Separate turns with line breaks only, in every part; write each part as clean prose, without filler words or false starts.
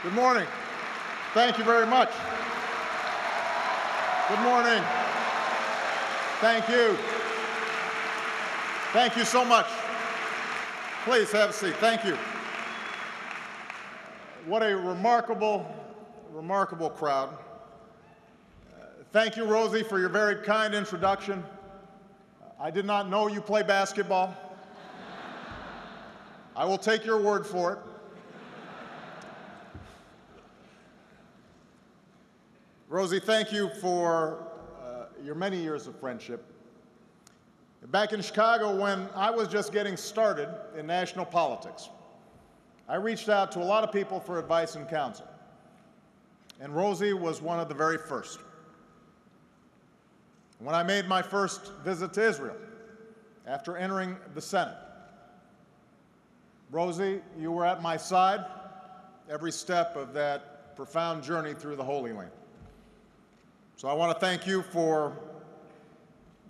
Good morning. Thank you very much. Good morning. Thank you. Thank you so much. Please have a seat. Thank you. What a remarkable crowd. Thank you, Rosie, for your very kind introduction. I did not know you play basketball. I will take your word for it. Rosie, thank you for your many years of friendship. Back in Chicago, when I was just getting started in national politics, I reached out to a lot of people for advice and counsel, and Rosie was one of the very first. When I made my first visit to Israel after entering the Senate, Rosie, you were at my side every step of that profound journey through the Holy Land. So I want to thank you for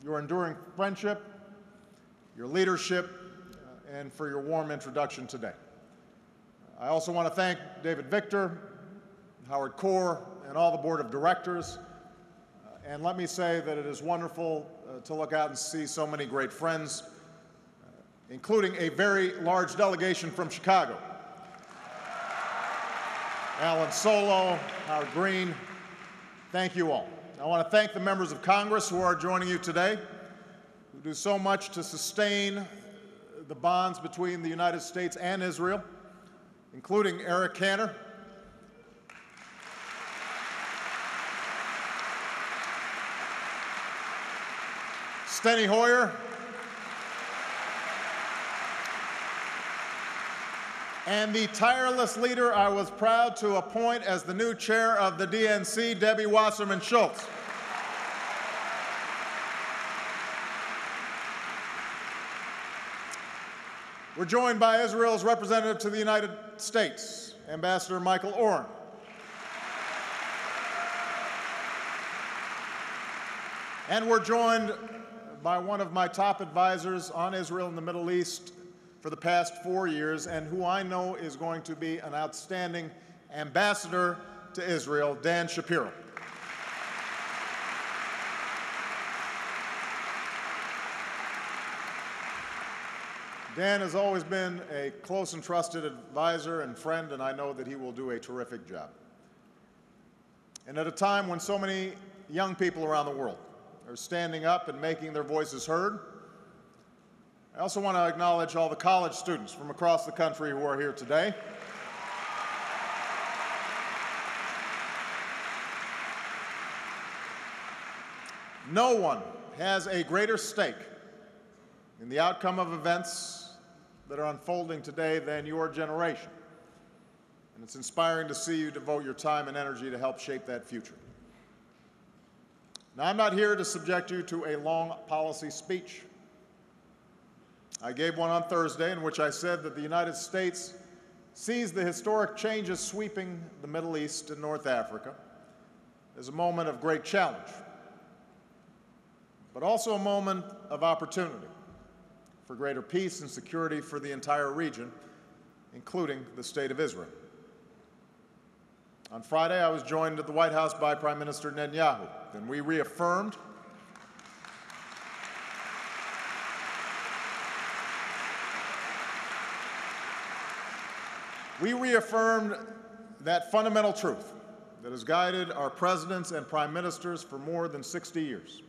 your enduring friendship, your leadership, and for your warm introduction today. I also want to thank David Victor, Howard Corr, and all the board of directors. And let me say that it is wonderful to look out and see so many great friends, including a very large delegation from Chicago. Alan Solo, Howard Green, thank you all. I want to thank the members of Congress who are joining you today, who do so much to sustain the bonds between the United States and Israel, including Eric Cantor, Steny Hoyer, and the tireless leader I was proud to appoint as the new chair of the DNC, Debbie Wasserman Schultz. We're joined by Israel's representative to the United States, Ambassador Michael Oren. And we're joined by one of my top advisors on Israel and the Middle East for the past 4 years, and who I know is going to be an outstanding ambassador to Israel, Dan Shapiro. Dan has always been a close and trusted advisor and friend, and I know that he will do a terrific job. And at a time when so many young people around the world are standing up and making their voices heard, I also want to acknowledge all the college students from across the country who are here today. No one has a greater stake in the outcome of events that are unfolding today than your generation. And it's inspiring to see you devote your time and energy to help shape that future. Now, I'm not here to subject you to a long policy speech. I gave one on Thursday in which I said that the United States sees the historic changes sweeping the Middle East and North Africa as a moment of great challenge, but also a moment of opportunity for greater peace and security for the entire region, including the State of Israel. On Friday, I was joined at the White House by Prime Minister Netanyahu, and we reaffirmed that fundamental truth that has guided our presidents and prime ministers for more than 60 years,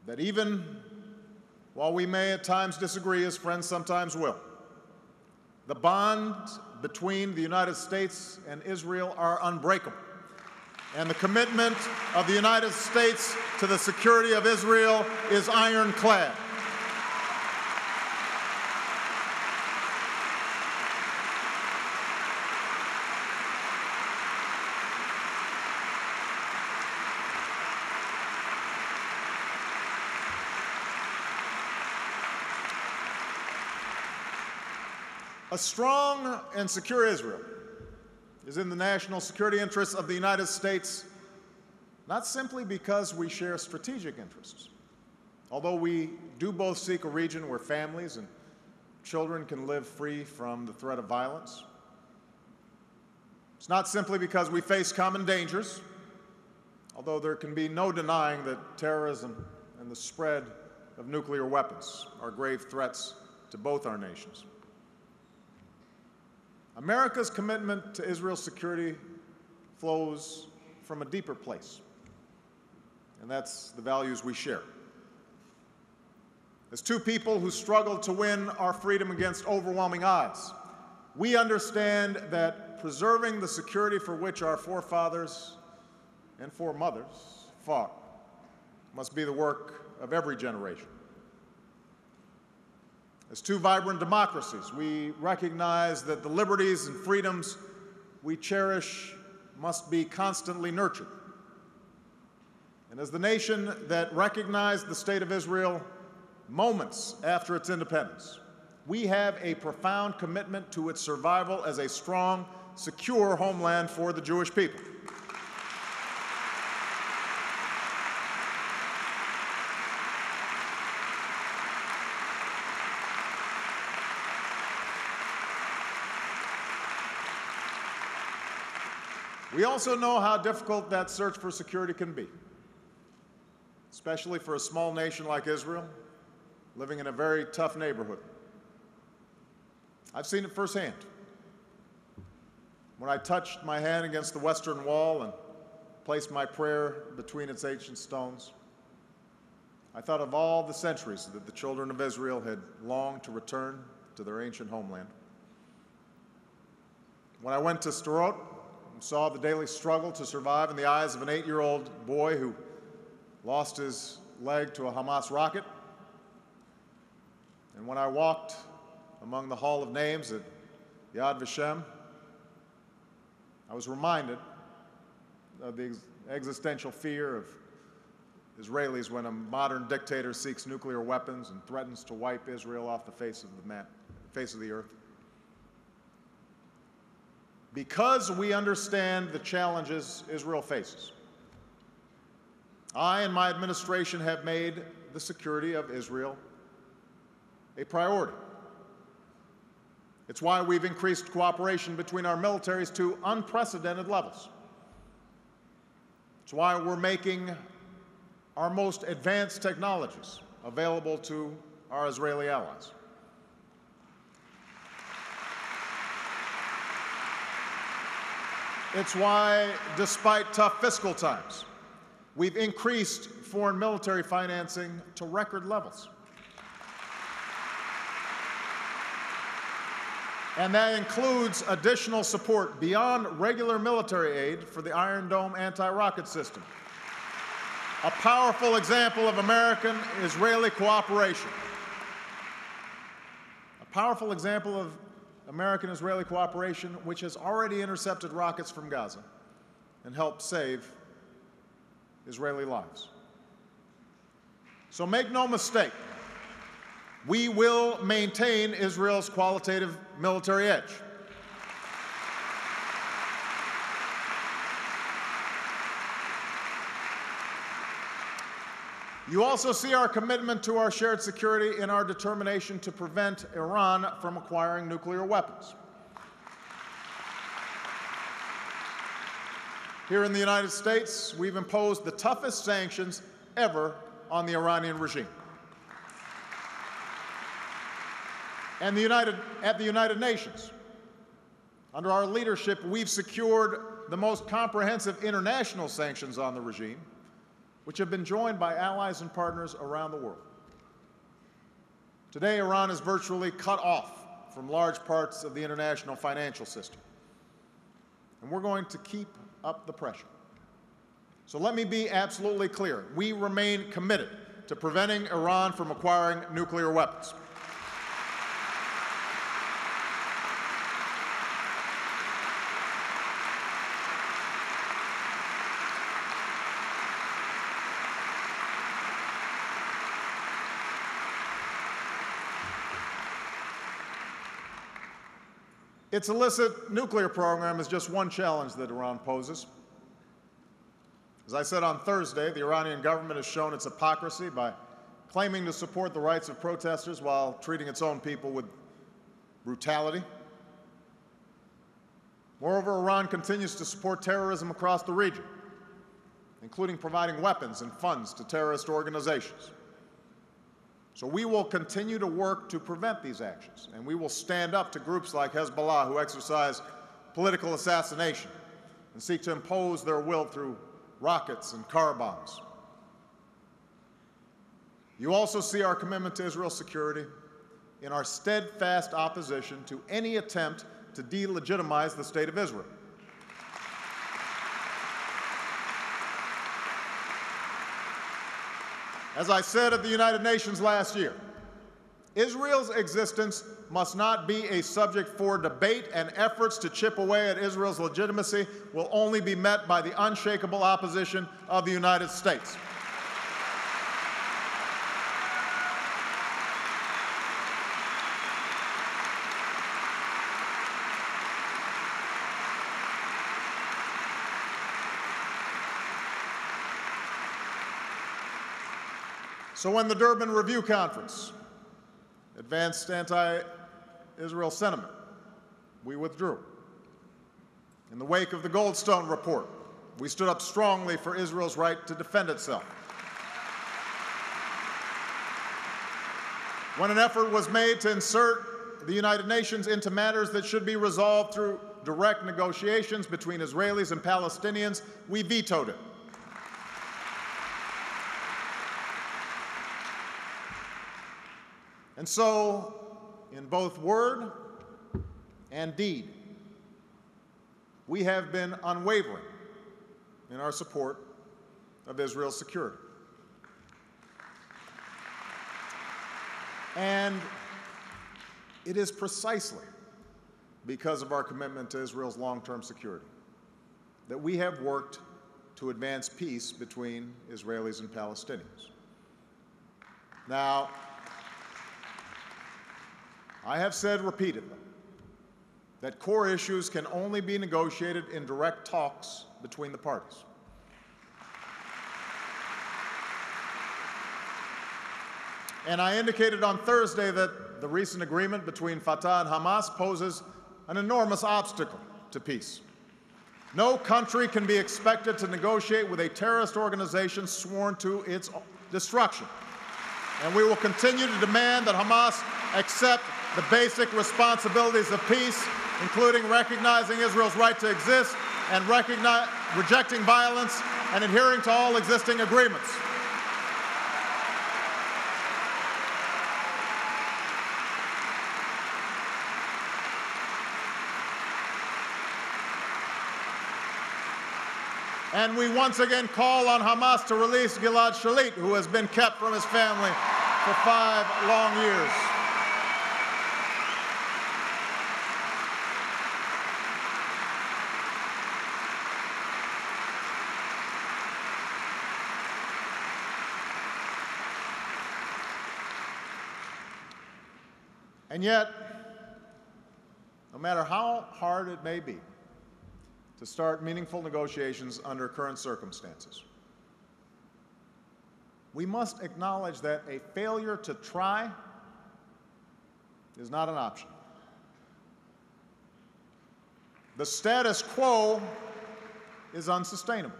that even while we may at times disagree, as friends sometimes will, the bonds between the United States and Israel are unbreakable, and the commitment of the United States to the security of Israel is ironclad. A strong and secure Israel is in the national security interests of the United States, not simply because we share strategic interests, although we do both seek a region where families and children can live free from the threat of violence, It's not simply because we face common dangers, although there can be no denying that terrorism and the spread of nuclear weapons are grave threats to both our nations. America's commitment to Israel's security flows from a deeper place, and that's the values we share. As two people who struggled to win our freedom against overwhelming odds, we understand that preserving the security for which our forefathers and foremothers fought must be the work of every generation. As two vibrant democracies, we recognize that the liberties and freedoms we cherish must be constantly nurtured. And as the nation that recognized the State of Israel moments after its independence, we have a profound commitment to its survival as a strong, secure homeland for the Jewish people. We also know how difficult that search for security can be, especially for a small nation like Israel, living in a very tough neighborhood. I've seen it firsthand. When I touched my hand against the Western Wall and placed my prayer between its ancient stones, I thought of all the centuries that the children of Israel had longed to return to their ancient homeland. When I went to Sderot and saw the daily struggle to survive in the eyes of an 8-year-old boy who lost his leg to a Hamas rocket, and when I walked among the Hall of Names at Yad Vashem, I was reminded of the existential fear of Israelis when a modern dictator seeks nuclear weapons and threatens to wipe Israel off the face of the earth. Because we understand the challenges Israel faces, I and my administration have made the security of Israel a priority. It's why we've increased cooperation between our militaries to unprecedented levels. It's why we're making our most advanced technologies available to our Israeli allies. It's why, despite tough fiscal times, we've increased foreign military financing to record levels. And that includes additional support beyond regular military aid for the Iron Dome anti-rocket system, a powerful example of American-Israeli cooperation. A powerful example of American-Israeli cooperation which has already intercepted rockets from Gaza and helped save Israeli lives. So make no mistake, we will maintain Israel's qualitative military edge. You also see our commitment to our shared security in our determination to prevent Iran from acquiring nuclear weapons. Here in the United States, we've imposed the toughest sanctions ever on the Iranian regime. And at the United Nations, under our leadership, we've secured the most comprehensive international sanctions on the regime, which have been joined by allies and partners around the world. Today, Iran is virtually cut off from large parts of the international financial system, and we're going to keep up the pressure. So let me be absolutely clear. We remain committed to preventing Iran from acquiring nuclear weapons. Its illicit nuclear program is just one challenge that Iran poses. As I said on Thursday, the Iranian government has shown its hypocrisy by claiming to support the rights of protesters while treating its own people with brutality. Moreover, Iran continues to support terrorism across the region, including providing weapons and funds to terrorist organizations. So we will continue to work to prevent these actions, and we will stand up to groups like Hezbollah who exercise political assassination and seek to impose their will through rockets and car bombs. You also see our commitment to Israel's security in our steadfast opposition to any attempt to delegitimize the State of Israel. As I said at the United Nations last year, Israel's existence must not be a subject for debate, and efforts to chip away at Israel's legitimacy will only be met by the unshakable opposition of the United States. So when the Durban Review Conference advanced anti-Israel sentiment, we withdrew. In the wake of the Goldstone report, we stood up strongly for Israel's right to defend itself. When an effort was made to insert the United Nations into matters that should be resolved through direct negotiations between Israelis and Palestinians, we vetoed it. And so, in both word and deed, we have been unwavering in our support of Israel's security. And it is precisely because of our commitment to Israel's long-term security that we have worked to advance peace between Israelis and Palestinians. Now, I have said repeatedly that core issues can only be negotiated in direct talks between the parties. And I indicated on Thursday that the recent agreement between Fatah and Hamas poses an enormous obstacle to peace. No country can be expected to negotiate with a terrorist organization sworn to its destruction. And we will continue to demand that Hamas accept the basic responsibilities of peace, including recognizing Israel's right to exist and rejecting violence and adhering to all existing agreements. And we once again call on Hamas to release Gilad Shalit, who has been kept from his family for 5 long years. And yet, no matter how hard it may be to start meaningful negotiations under current circumstances, we must acknowledge that a failure to try is not an option. The status quo is unsustainable.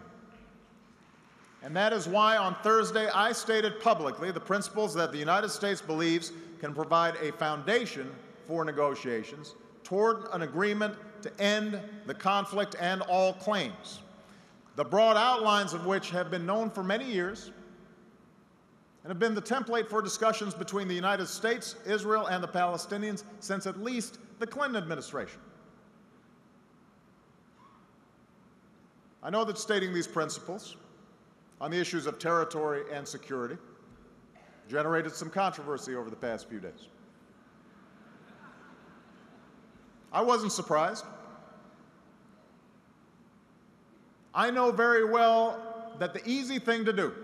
And that is why on Thursday I stated publicly the principles that the United States believes can provide a foundation for negotiations toward an agreement to end the conflict and all claims, the broad outlines of which have been known for many years and have been the template for discussions between the United States, Israel, and the Palestinians since at least the Clinton administration. I know that stating these principles on the issues of territory and security generated some controversy over the past few days. I wasn't surprised. I know very well that the easy thing to do,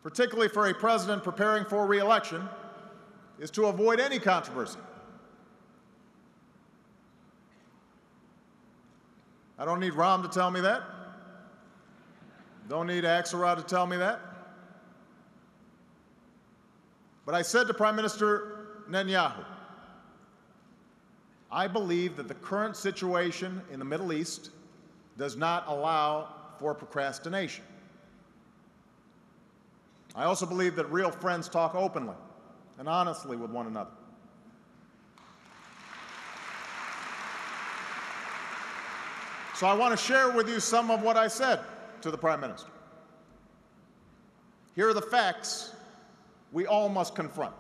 particularly for a president preparing for re-election, is to avoid any controversy. I don't need Ram to tell me that. Don't need Axelrod to tell me that. But I said to Prime Minister Netanyahu, I believe that the current situation in the Middle East does not allow for procrastination. I also believe that real friends talk openly and honestly with one another. So I want to share with you some of what I said to the Prime Minister. Here are the facts we all must confront.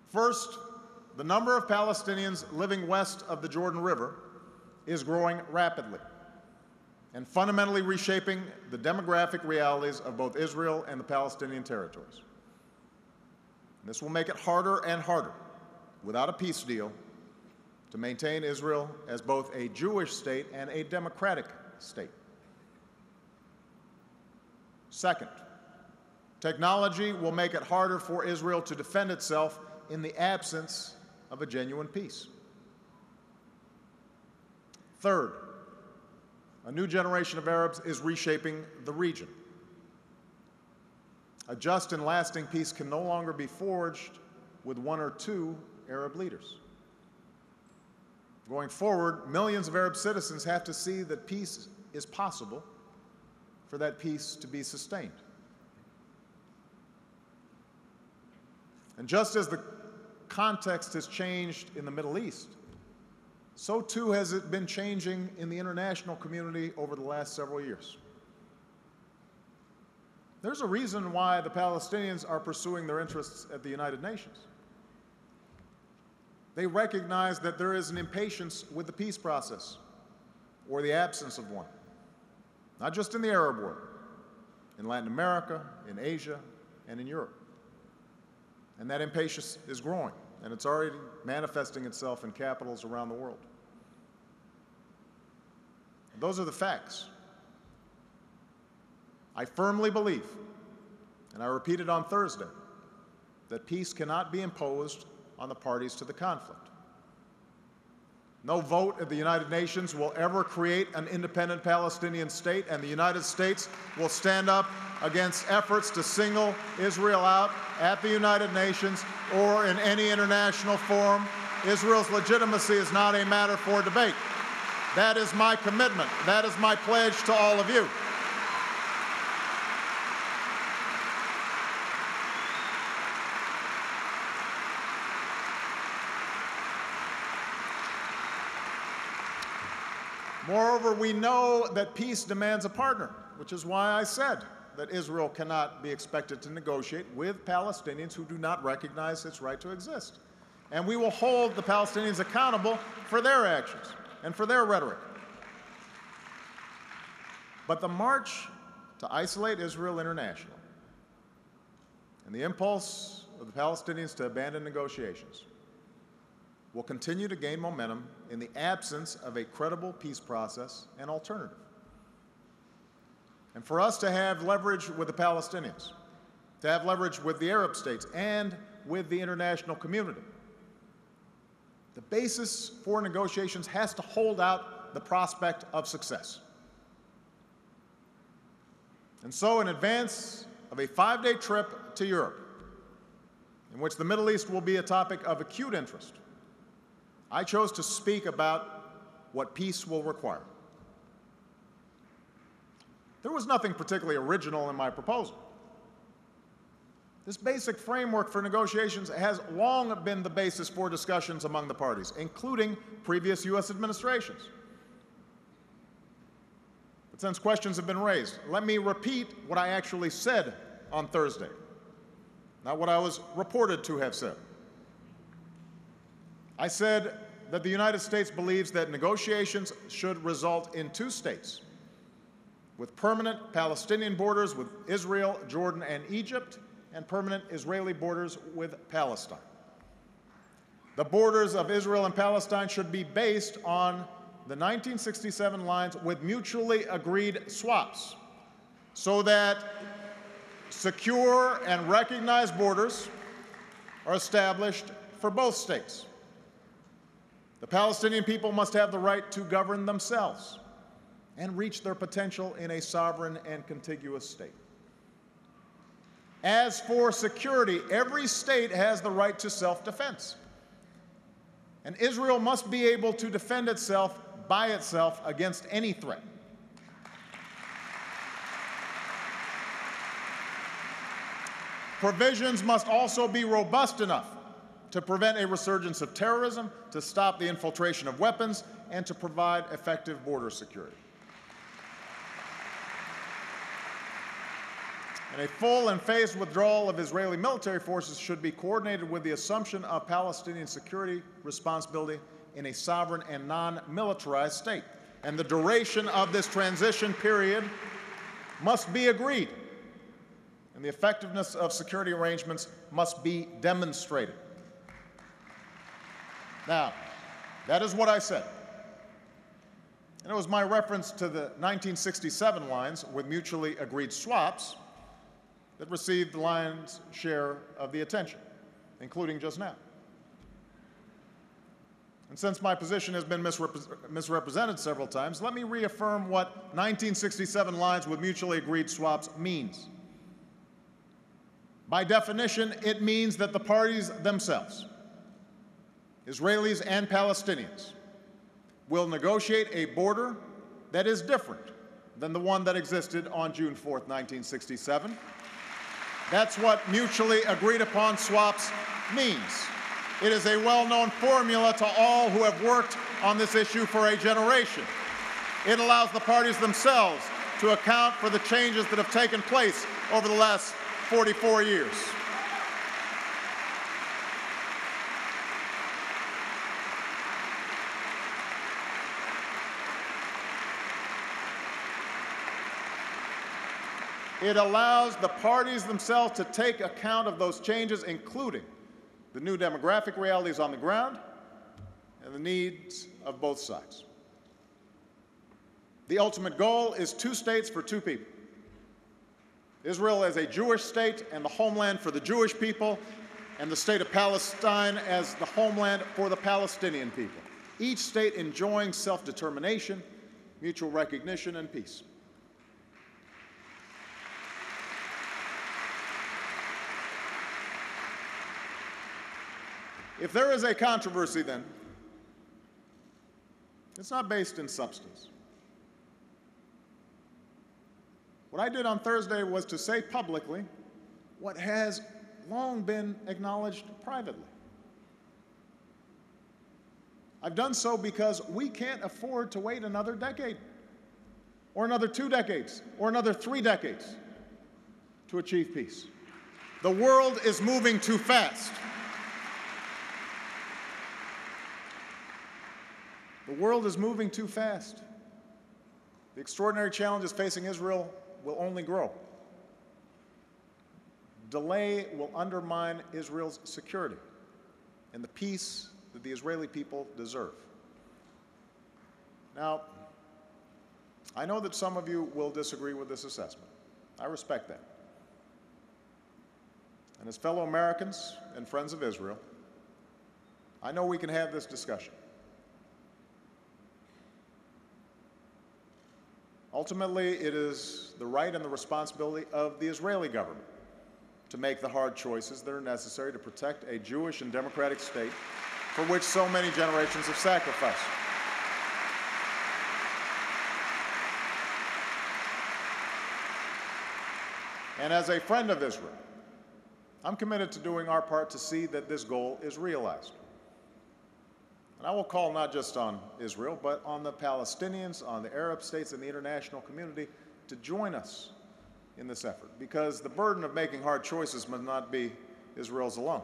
First, the number of Palestinians living west of the Jordan River is growing rapidly and fundamentally reshaping the demographic realities of both Israel and the Palestinian territories. This will make it harder and harder, without a peace deal, to maintain Israel as both a Jewish state and a democratic state. Second, technology will make it harder for Israel to defend itself in the absence of a genuine peace. Third, a new generation of Arabs is reshaping the region. A just and lasting peace can no longer be forged with one or two Arab leaders. Going forward, millions of Arab citizens have to see that peace is possible for that peace to be sustained. And just as the context has changed in the Middle East, so too has it been changing in the international community over the last several years. There's a reason why the Palestinians are pursuing their interests at the United Nations. They recognize that there is an impatience with the peace process, or the absence of one, not just in the Arab world, in Latin America, in Asia, and in Europe. And that impatience is growing, and it's already manifesting itself in capitals around the world. And those are the facts. I firmly believe, and I repeated on Thursday, that peace cannot be imposed on the parties to the conflict. No vote at the United Nations will ever create an independent Palestinian state, and the United States will stand up against efforts to single Israel out at the United Nations or in any international forum. Israel's legitimacy is not a matter for debate. That is my commitment. That is my pledge to all of you. Moreover, we know that peace demands a partner, which is why I said that Israel cannot be expected to negotiate with Palestinians who do not recognize its right to exist. And we will hold the Palestinians accountable for their actions and for their rhetoric. But the march to isolate Israel internationally and the impulse of the Palestinians to abandon negotiations will continue to gain momentum in the absence of a credible peace process and alternative. And for us to have leverage with the Palestinians, to have leverage with the Arab states and with the international community, the basis for negotiations has to hold out the prospect of success. And so in advance of a 5-day trip to Europe, in which the Middle East will be a topic of acute interest, I chose to speak about what peace will require. There was nothing particularly original in my proposal. This basic framework for negotiations has long been the basis for discussions among the parties, including previous U.S. administrations. But since questions have been raised, let me repeat what I actually said on Thursday, not what I was reported to have said. I said that the United States believes that negotiations should result in 2 states, with permanent Palestinian borders with Israel, Jordan, and Egypt, and permanent Israeli borders with Palestine. The borders of Israel and Palestine should be based on the 1967 lines with mutually agreed swaps, so that secure and recognized borders are established for both states. The Palestinian people must have the right to govern themselves and reach their potential in a sovereign and contiguous state. As for security, every state has the right to self-defense. And Israel must be able to defend itself by itself against any threat. Provisions must also be robust enough to prevent a resurgence of terrorism, to stop the infiltration of weapons, and to provide effective border security. And a full and phased withdrawal of Israeli military forces should be coordinated with the assumption of Palestinian security responsibility in a sovereign and non-militarized state. And the duration of this transition period must be agreed, and the effectiveness of security arrangements must be demonstrated. Now, that is what I said. And it was my reference to the 1967 lines with mutually agreed swaps that received the lion's share of the attention, including just now. And since my position has been misrepresented several times, let me reaffirm what 1967 lines with mutually agreed swaps means. By definition, it means that the parties themselves, Israelis and Palestinians, will negotiate a border that is different than the one that existed on June 4th, 1967. That's what mutually agreed upon swaps means. It is a well-known formula to all who have worked on this issue for a generation. It allows the parties themselves to account for the changes that have taken place over the last 44 years. It allows the parties themselves to take account of those changes, including the new demographic realities on the ground and the needs of both sides. The ultimate goal is 2 states for 2 people. Israel as a Jewish state and the homeland for the Jewish people, and the state of Palestine as the homeland for the Palestinian people, each state enjoying self-determination, mutual recognition, and peace. If there is a controversy, then, it's not based in substance. What I did on Thursday was to say publicly what has long been acknowledged privately. I've done so because we can't afford to wait another decade, or another 2 decades, or another 3 decades to achieve peace. The world is moving too fast. The world is moving too fast. The extraordinary challenges facing Israel will only grow. Delay will undermine Israel's security and the peace that the Israeli people deserve. Now, I know that some of you will disagree with this assessment. I respect that. And as fellow Americans and friends of Israel, I know we can have this discussion. Ultimately, it is the right and the responsibility of the Israeli government to make the hard choices that are necessary to protect a Jewish and democratic state for which so many generations have sacrificed. And as a friend of Israel, I'm committed to doing our part to see that this goal is realized. And I will call not just on Israel, but on the Palestinians, on the Arab states, and the international community to join us in this effort, because the burden of making hard choices must not be Israel's alone.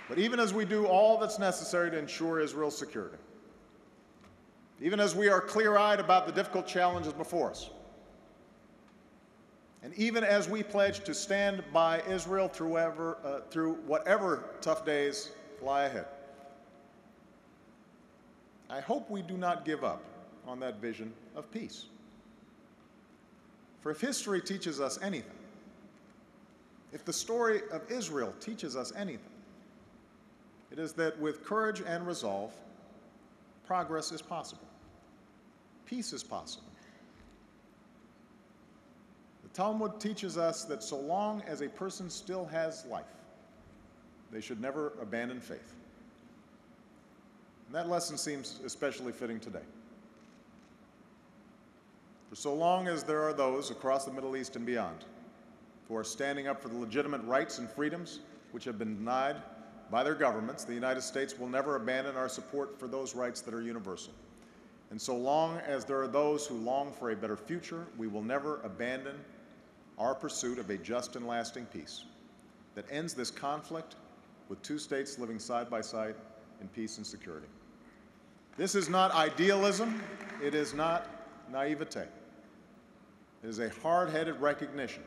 But even as we do all that's necessary to ensure Israel's security, even as we are clear-eyed about the difficult challenges before us, and even as we pledge to stand by Israel through whatever tough days lie ahead, I hope we do not give up on that vision of peace. For if history teaches us anything, if the story of Israel teaches us anything, it is that with courage and resolve, progress is possible. Peace is possible. The Talmud teaches us that so long as a person still has life, they should never abandon faith. And that lesson seems especially fitting today. For so long as there are those across the Middle East and beyond who are standing up for the legitimate rights and freedoms which have been denied by their governments, the United States will never abandon our support for those rights that are universal. And so long as there are those who long for a better future, we will never abandon our pursuit of a just and lasting peace that ends this conflict with two states living side by side in peace and security. This is not idealism. It is not naivete. It is a hard-headed recognition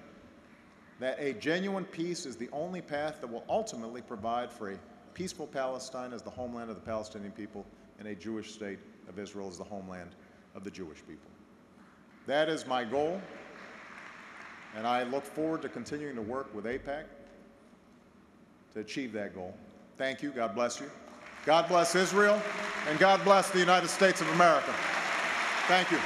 that a genuine peace is the only path that will ultimately provide for a peaceful Palestine as the homeland of the Palestinian people and a Jewish state of Israel as the homeland of the Jewish people. That is my goal, and I look forward to continuing to work with AIPAC to achieve that goal. Thank you. God bless you. God bless Israel, and God bless the United States of America. Thank you.